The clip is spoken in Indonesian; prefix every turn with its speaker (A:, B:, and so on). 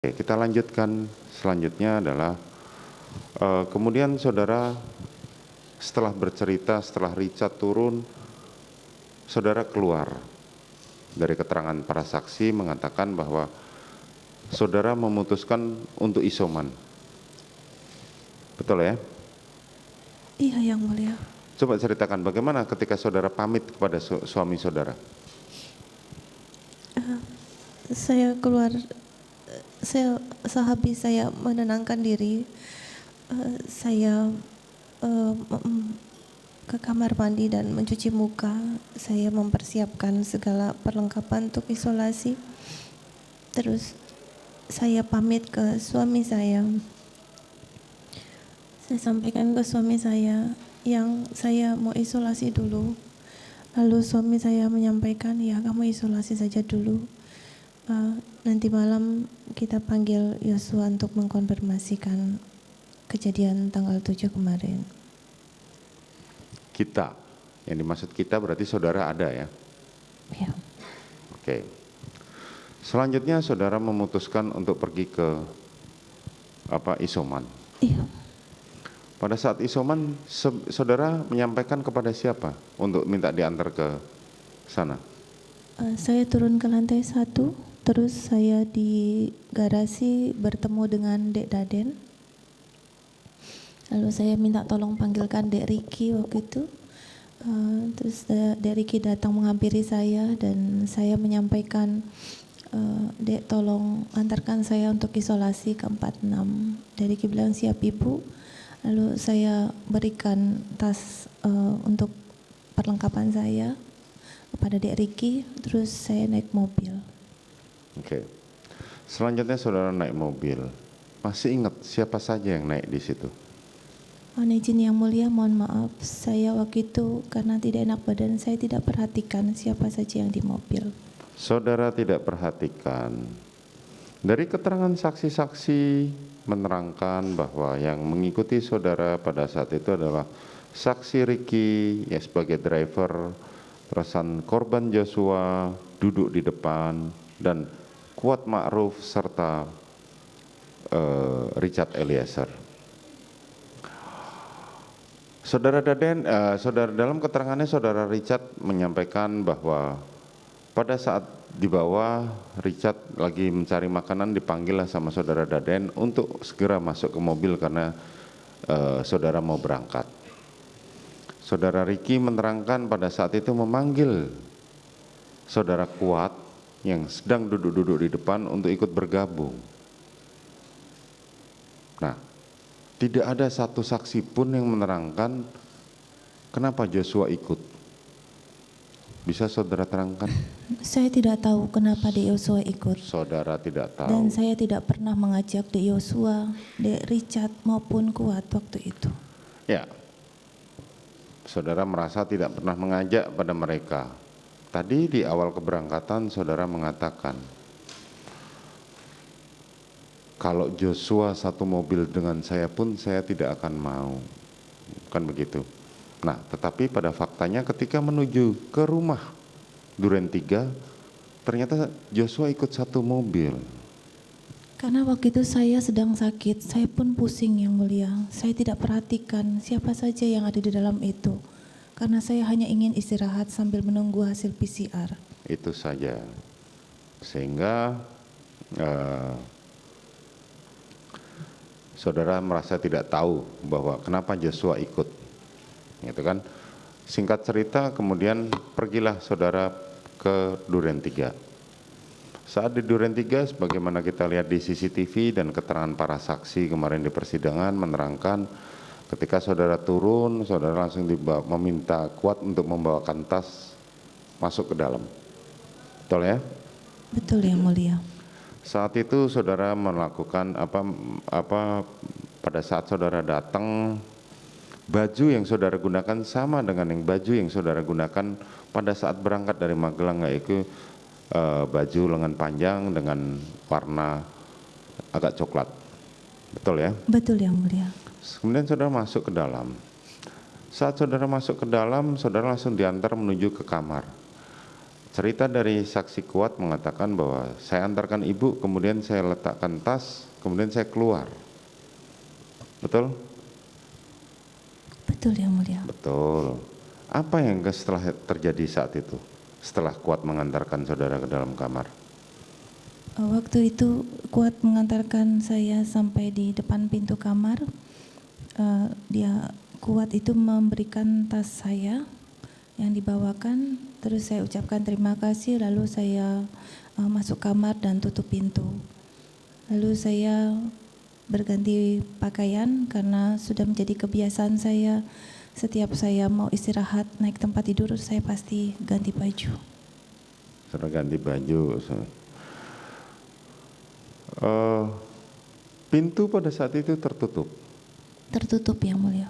A: Oke, kita lanjutkan. Selanjutnya adalah kemudian saudara setelah bercerita, setelah Richard turun, saudara keluar dari keterangan para saksi mengatakan bahwa saudara memutuskan untuk isoman. Betul ya?
B: Iya, Yang Mulia.
A: Coba ceritakan bagaimana ketika saudara pamit kepada suami saudara.
B: Saya keluar, sehabis saya menenangkan diri, saya ke kamar mandi dan mencuci muka. Saya mempersiapkan segala perlengkapan untuk isolasi. Terus saya pamit ke suami saya. Saya sampaikan ke suami saya yang saya mau isolasi dulu. Lalu suami saya menyampaikan, ya kamu isolasi saja dulu. Nanti malam kita panggil Yosua untuk mengkonfirmasikan kejadian tanggal 7 kemarin.
A: Kita, yang dimaksud kita berarti saudara ada ya?
B: Ya.
A: Oke. Selanjutnya saudara memutuskan untuk pergi ke isoman.
B: Iya.
A: Pada saat isoman, saudara menyampaikan kepada siapa untuk minta diantar ke sana?
B: Saya turun ke lantai 1, terus saya di garasi bertemu dengan Dek Daden. Lalu saya minta tolong panggilkan Dek Riki waktu itu. Terus Dek Riki datang menghampiri saya dan saya menyampaikan, Dek tolong antarkan saya untuk isolasi ke 46. Dek Riki bilang siap Ibu. Lalu saya berikan tas untuk perlengkapan saya kepada Dek Riki, terus saya naik mobil.
A: Oke. Selanjutnya saudara naik mobil. Masih ingat siapa saja yang naik di situ?
B: Mohon izin Yang Mulia, mohon maaf, saya waktu itu karena tidak enak badan, saya tidak perhatikan siapa saja yang di mobil.
A: Saudara tidak perhatikan. Dari keterangan saksi-saksi menerangkan bahwa yang mengikuti saudara pada saat itu adalah saksi Riki ya sebagai driver, terusan korban Joshua duduk di depan, dan Kuat Ma'ruf serta Richard Eliezer. Saudara Daden, saudara dalam keterangannya saudara Richard menyampaikan bahwa pada saat di bawah Richard lagi mencari makanan, dipanggillah sama saudara Daden untuk segera masuk ke mobil karena saudara mau berangkat. Saudara Riki menerangkan pada saat itu memanggil saudara Kuat yang sedang duduk-duduk di depan untuk ikut bergabung. Nah, tidak ada satu saksi pun yang menerangkan kenapa Joshua ikut. Bisa saudara terangkan?
B: Saya tidak tahu kenapa Dek Yosua ikut.
A: Saudara tidak tahu.
B: Dan saya tidak pernah mengajak Dek Yosua, Dek Richard maupun Kuat waktu itu.
A: Ya, saudara merasa tidak pernah mengajak pada mereka. Tadi di awal keberangkatan saudara mengatakan, kalau Joshua satu mobil dengan saya pun saya tidak akan mau. Kan begitu. Nah, tetapi pada faktanya ketika menuju ke rumah Duren 3, ternyata Joshua ikut satu mobil.
B: Karena waktu itu saya sedang sakit, saya pun pusing Yang Mulia. Saya tidak perhatikan siapa saja yang ada di dalam itu. Karena saya hanya ingin istirahat sambil menunggu hasil PCR.
A: Itu saja. Sehingga saudara merasa tidak tahu bahwa kenapa Joshua ikut. Gitu kan. Singkat cerita kemudian pergilah saudara ke Duren 3. Saat di Duren 3 sebagaimana kita lihat di CCTV dan keterangan para saksi kemarin di persidangan menerangkan ketika saudara turun, saudara langsung meminta Kuat untuk membawakan tas masuk ke dalam. Betul ya?
B: Betul Yang Mulia.
A: Saat itu saudara melakukan pada saat saudara datang, baju yang saudara gunakan sama dengan baju yang saudara gunakan pada saat berangkat dari Magelang, yaitu baju lengan panjang dengan warna agak coklat. Betul ya?
B: Betul Yang Mulia.
A: Kemudian saudara masuk ke dalam. Saat saudara masuk ke dalam, saudara langsung diantar menuju ke kamar. Cerita dari saksi Kuat mengatakan bahwa saya antarkan ibu, kemudian saya letakkan tas, kemudian saya keluar. Betul?
B: Betul yang mulia.
A: Betul. Apa yang setelah terjadi saat itu? Setelah Kuat mengantarkan saudara ke dalam kamar.
B: Waktu itu Kuat mengantarkan saya sampai di depan pintu kamar. Kuat itu memberikan tas saya yang dibawakan, terus saya ucapkan terima kasih, lalu saya masuk kamar dan tutup pintu. Lalu saya berganti pakaian karena sudah menjadi kebiasaan saya, setiap saya mau istirahat naik tempat tidur saya pasti ganti baju.
A: Sudah ganti baju. Pintu pada saat itu tertutup.
B: Tertutup yang mulia.